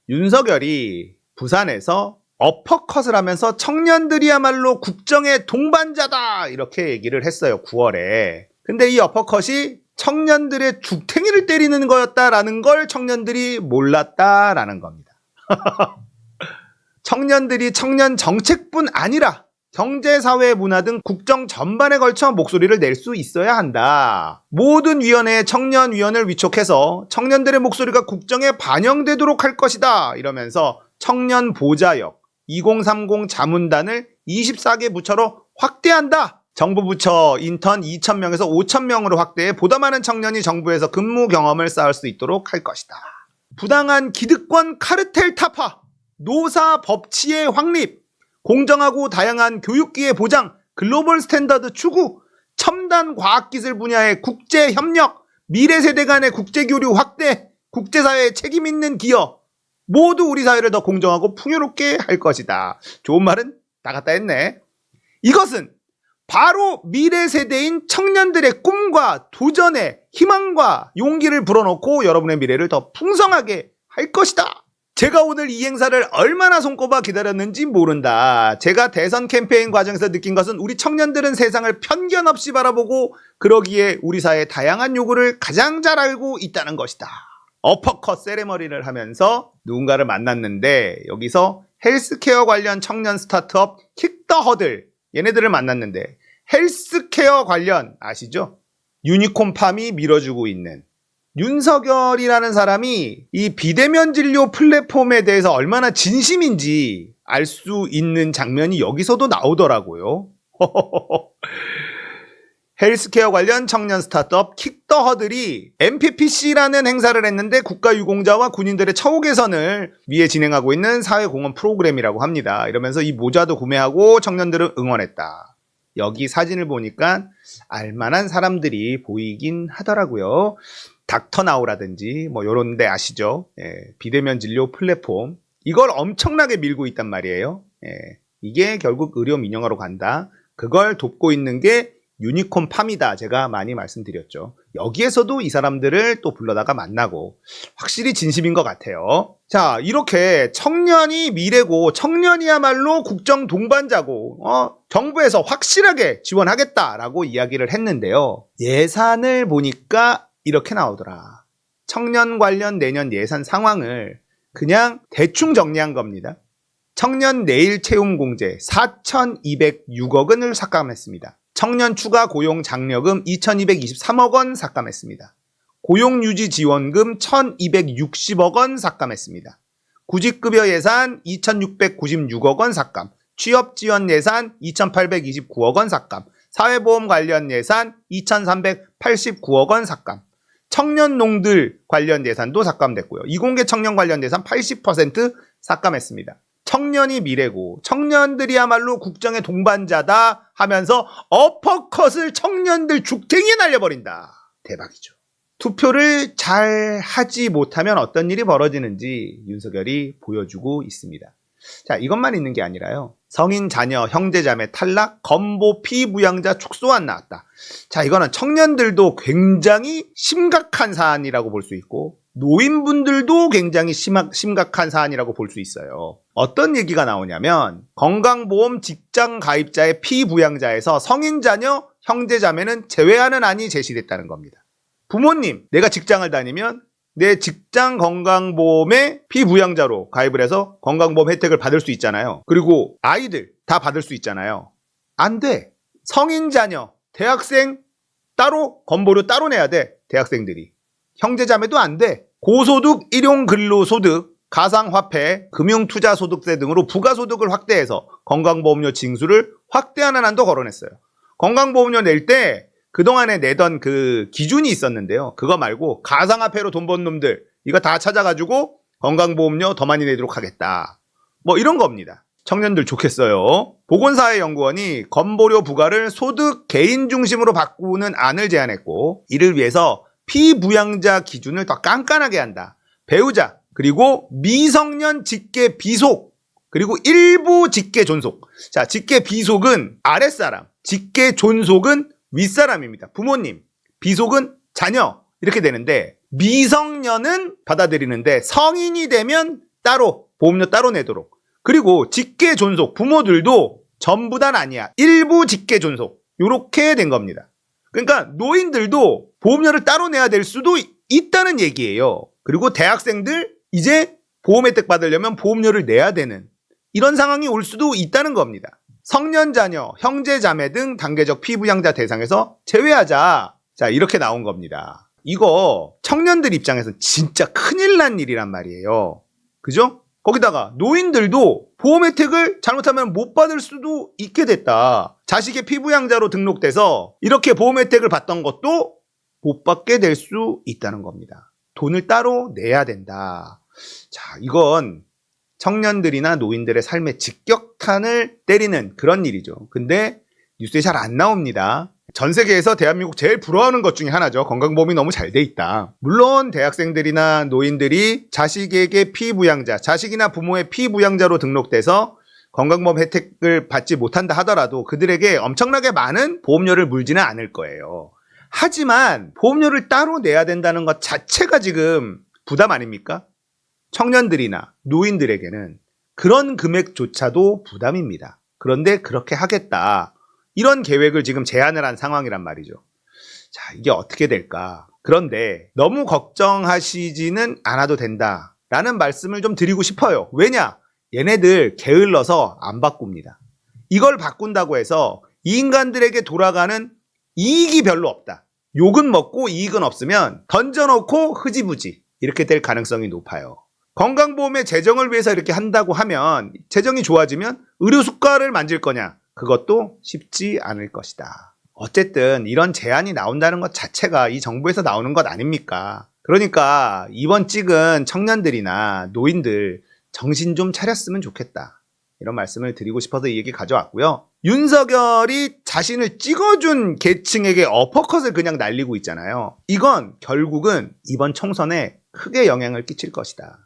윤석열이 부산에서 어퍼컷을 하면서 청년들이야말로 국정의 동반자다 이렇게 얘기를 했어요. 9월에. 근데 이 어퍼컷이 청년들의 죽탱이를 때리는 거였다라는 걸 청년들이 몰랐다라는 겁니다. 청년들이 청년 정책뿐 아니라 경제, 사회, 문화 등 국정 전반에 걸쳐 목소리를 낼 수 있어야 한다. 모든 위원회의 청년위원을 위촉해서 청년들의 목소리가 국정에 반영되도록 할 것이다. 이러면서 청년 보좌역 2030 자문단을 24개 부처로 확대한다. 정부 부처 인턴 2,000명에서 5,000명으로 확대해 보다 많은 청년이 정부에서 근무 경험을 쌓을 수 있도록 할 것이다. 부당한 기득권 카르텔 타파, 노사 법치의 확립, 공정하고 다양한 교육기회 보장, 글로벌 스탠다드 추구, 첨단 과학기술 분야의 국제협력, 미래세대 간의 국제교류 확대, 국제사회에 책임 있는 기여, 모두 우리 사회를 더 공정하고 풍요롭게 할 것이다. 좋은 말은 다 갖다 했네. 이것은 바로 미래세대인 청년들의 꿈과 도전에 희망과 용기를 불어넣고 여러분의 미래를 더 풍성하게 할 것이다. 제가 오늘 이 행사를 얼마나 손꼽아 기다렸는지 모른다. 제가 대선 캠페인 과정에서 느낀 것은 우리 청년들은 세상을 편견 없이 바라보고 그러기에 우리 사회의 다양한 요구를 가장 잘 알고 있다는 것이다. 어퍼컷 세레머니를 하면서 누군가를 만났는데 여기서 헬스케어 관련 청년 스타트업 킥더허들 얘네들을 만났는데 헬스케어 관련 아시죠? 유니콘팜이 밀어주고 있는 윤석열이라는 사람이 이 비대면 진료 플랫폼에 대해서 얼마나 진심인지 알 수 있는 장면이 여기서도 나오더라고요. 헬스케어 관련 청년 스타트업 킥더허들이 MPPC라는 행사를 했는데 국가유공자와 군인들의 처우 개선을 위해 진행하고 있는 사회공헌 프로그램이라고 합니다. 이러면서 이 모자도 구매하고 청년들을 응원했다. 여기 사진을 보니까 알만한 사람들이 보이긴 하더라고요. 닥터나우라든지 뭐 요런 데 아시죠? 예, 비대면 진료 플랫폼 이걸 엄청나게 밀고 있단 말이에요. 예, 이게 결국 의료 민영화로 간다. 그걸 돕고 있는 게 유니콘팜이다. 제가 많이 말씀드렸죠. 여기에서도 이 사람들을 또 불러다가 만나고 확실히 진심인 것 같아요. 자, 이렇게 청년이 미래고 청년이야말로 국정 동반자고 정부에서 확실하게 지원하겠다라고 이야기를 했는데요. 예산을 보니까 이렇게 나오더라. 청년 관련 내년 예산 상황을 그냥 대충 정리한 겁니다. 청년 내일 채용 공제 4,206억 원을 삭감했습니다. 청년 추가 고용 장려금 2,223억 원 삭감했습니다. 고용유지 지원금 1,260억 원 삭감했습니다. 구직급여 예산 2,696억 원 삭감, 취업지원 예산 2,829억 원 삭감, 사회보험 관련 예산 2,389억 원 삭감, 청년농들 관련 예산도 삭감됐고요. 이공계 청년 관련 예산 80% 삭감했습니다. 청년이 미래고 청년들이야말로 국정의 동반자다 하면서 어퍼컷을 청년들 죽탱이에 날려버린다. 대박이죠. 투표를 잘 하지 못하면 어떤 일이 벌어지는지 윤석열이 보여주고 있습니다. 자, 이것만 있는 게 아니라요. 성인 자녀, 형제 자매 탈락, 건보 피부양자 축소안 나왔다. 자, 이거는 청년들도 굉장히 심각한 사안이라고 볼 수 있고 노인분들도 굉장히 심각한 사안이라고 볼 수 있어요. 어떤 얘기가 나오냐면 건강보험 직장 가입자의 피부양자에서 성인 자녀, 형제 자매는 제외하는 안이 제시됐다는 겁니다. 부모님, 내가 직장을 다니면 내 직장 건강보험에 피부양자로 가입을 해서 건강보험 혜택을 받을 수 있잖아요. 그리고 아이들 다 받을 수 있잖아요. 안 돼. 성인 자녀, 대학생 따로 건보료 따로 내야 돼. 대학생들이. 형제자매도 안 돼. 고소득, 일용근로소득, 가상화폐, 금융투자소득세 등으로 부가소득을 확대해서 건강보험료 징수를 확대하는 안도 거론했어요. 건강보험료 낼 때 그동안에 내던 그 기준이 있었는데요. 그거 말고 가상화폐로 돈 번 놈들 이거 다 찾아가지고 건강보험료 더 많이 내도록 하겠다. 뭐 이런 겁니다. 청년들 좋겠어요. 보건사회연구원이 건보료 부과를 소득 개인 중심으로 바꾸는 안을 제안했고 이를 위해서 피부양자 기준을 더 깐깐하게 한다. 배우자 그리고 미성년 직계 비속 그리고 일부 직계 존속. 자, 직계 비속은 아랫사람, 직계 존속은 윗사람입니다. 부모님, 비속은 자녀 이렇게 되는데 미성년은 받아들이는데 성인이 되면 따로 보험료 따로 내도록. 그리고 직계 존속 부모들도 전부 다는 아니야. 일부 직계 존속 요렇게 된 겁니다. 그러니까 노인들도 보험료를 따로 내야 될 수도 있다는 얘기예요. 그리고 대학생들 이제 보험 혜택 받으려면 보험료를 내야 되는 이런 상황이 올 수도 있다는 겁니다. 성년 자녀, 형제 자매 등 단계적 피부양자 대상에서 제외하자. 자, 이렇게 나온 겁니다. 이거 청년들 입장에서 진짜 큰일 난 일이란 말이에요. 그죠? 거기다가 노인들도 보험 혜택을 잘못하면 못 받을 수도 있게 됐다. 자식의 피부양자로 등록돼서 이렇게 보험 혜택을 받던 것도 못 받게 될 수 있다는 겁니다. 돈을 따로 내야 된다. 자, 이건 청년들이나 노인들의 삶에 직격탄을 때리는 그런 일이죠. 근데 뉴스에 잘 안 나옵니다. 전 세계에서 대한민국 제일 부러워하는 것 중에 하나죠. 건강보험이 너무 잘 돼 있다. 물론 대학생들이나 노인들이 자식에게 피부양자, 자식이나 부모의 피부양자로 등록돼서 건강보험 혜택을 받지 못한다 하더라도 그들에게 엄청나게 많은 보험료를 물지는 않을 거예요. 하지만 보험료를 따로 내야 된다는 것 자체가 지금 부담 아닙니까? 청년들이나 노인들에게는 그런 금액조차도 부담입니다. 그런데 그렇게 하겠다. 이런 계획을 지금 제안을 한 상황이란 말이죠. 자, 이게 어떻게 될까? 그런데 너무 걱정하시지는 않아도 된다라는 말씀을 좀 드리고 싶어요. 왜냐? 얘네들 게을러서 안 바꿉니다. 이걸 바꾼다고 해서 이 인간들에게 돌아가는 이익이 별로 없다. 욕은 먹고 이익은 없으면 던져놓고 흐지부지 이렇게 될 가능성이 높아요. 건강보험의 재정을 위해서 이렇게 한다고 하면 재정이 좋아지면 의료 수가를 만질 거냐? 그것도 쉽지 않을 것이다. 어쨌든 이런 제안이 나온다는 것 자체가 이 정부에서 나오는 것 아닙니까? 그러니까 이번 찍은 청년들이나 노인들 정신 좀 차렸으면 좋겠다. 이런 말씀을 드리고 싶어서 이 얘기 가져왔고요. 윤석열이 자신을 찍어준 계층에게 어퍼컷을 그냥 날리고 있잖아요. 이건 결국은 이번 총선에 크게 영향을 끼칠 것이다.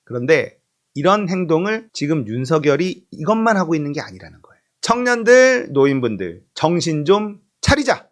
그런데 이런 행동을 지금 윤석열이 이것만 하고 있는 게 아니라는 거예요. 청년들, 노인분들 정신 좀 차리자.